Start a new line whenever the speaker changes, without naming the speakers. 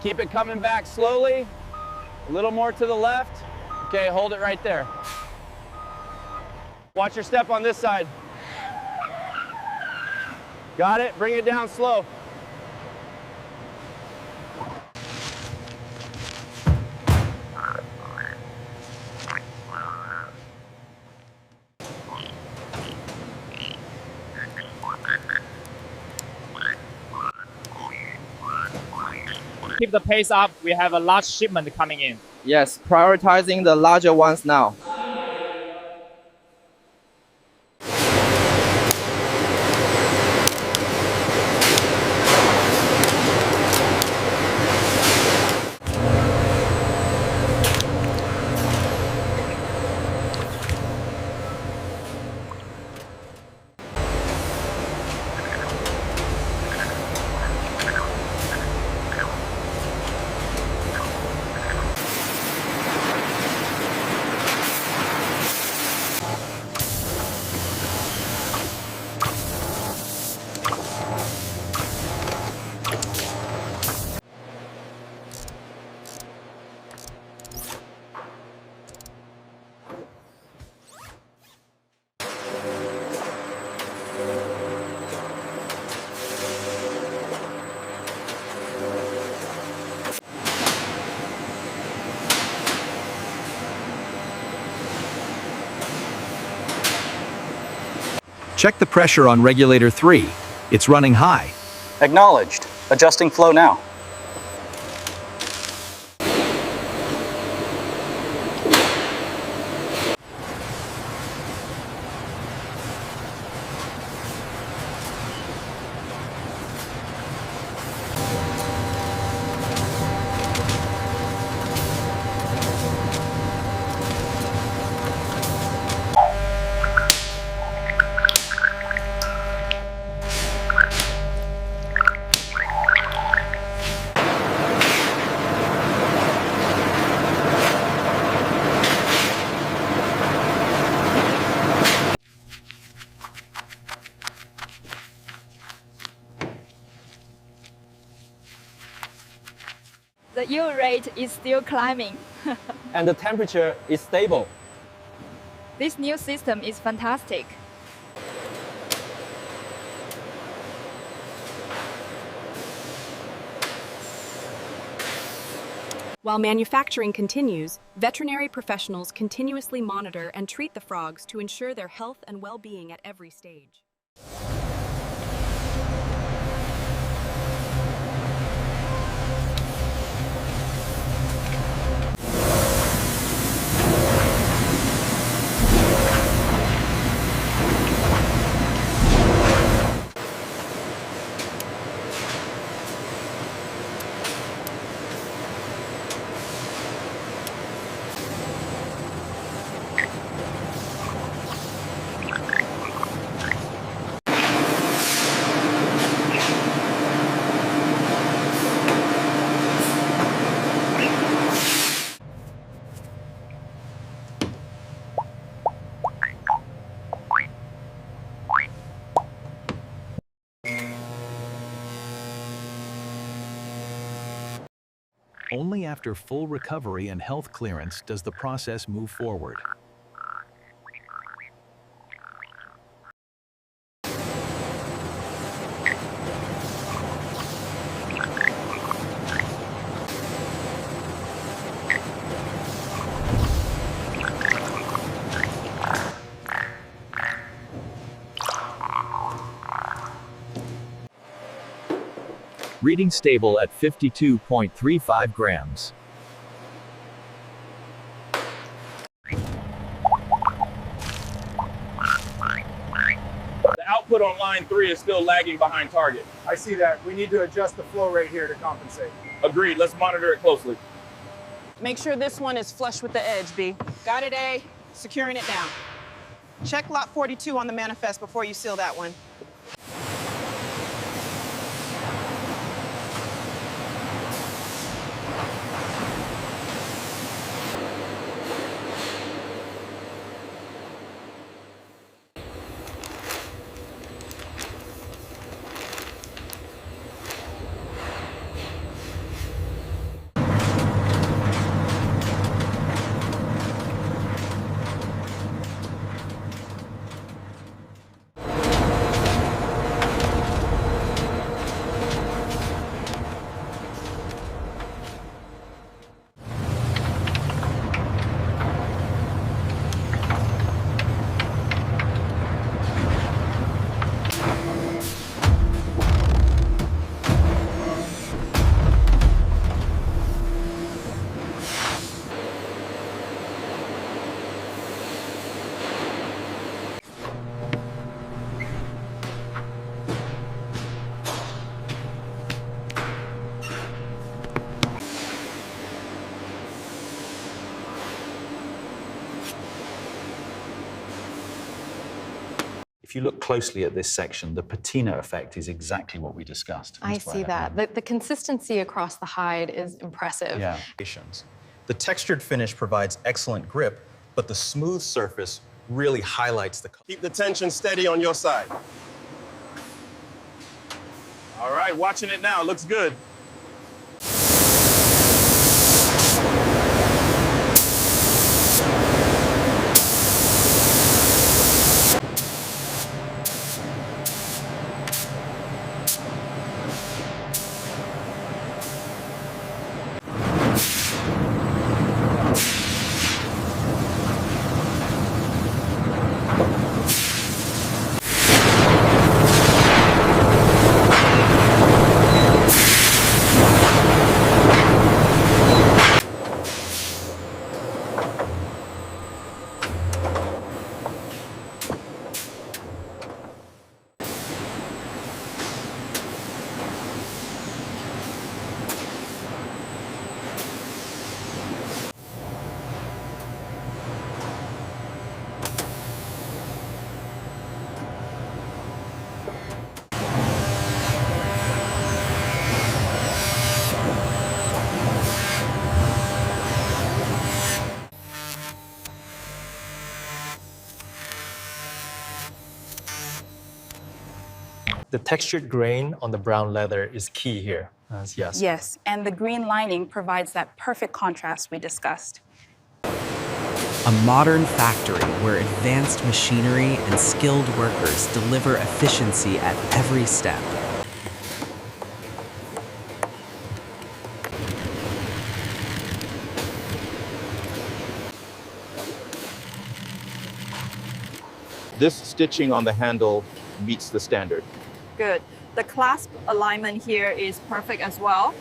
Keep it coming back slowly. A little more to the left. Okay, hold it right there. Watch your step on this side. Got it? Bring it down slow.
Keep the pace up. We have a large shipment coming in.
Yes, prioritizing the larger ones now.
Check the pressure on regulator 3. It's running high.
Acknowledged. Adjusting flow now.
The yield rate is still climbing.
And the temperature is stable.
This new system is fantastic.
While manufacturing continues, veterinary professionals continuously monitor and treat the frogs to ensure their health and well-being at every stage.
Only after full recovery and health clearance does the process move forward. Reading stable at 52.35 grams.
The output on line 3 is still lagging behind target.
I see that. We need to adjust the flow rate here to compensate.
Agreed. Let's monitor it closely.
Make sure this one is flush with the edge, B. Got it, A. Securing it down. Check lot 42 on the manifest before you seal that one.
you look closely at this section, the patina effect is exactly what we discussed.
I see that. The consistency across the hide is impressive.
Yeah.
The textured finish provides excellent grip, but the smooth surface really highlights the color.
Keep the tension steady on your side. All right, watching it now, looks good.
The textured grain on the brown leather is key here. Yes.
Yes, and the green lining provides that perfect contrast we discussed.
A modern factory where advanced machinery and skilled workers deliver efficiency at every step.
This stitching on the handle meets the standard.
Good. The clasp alignment here is perfect as well.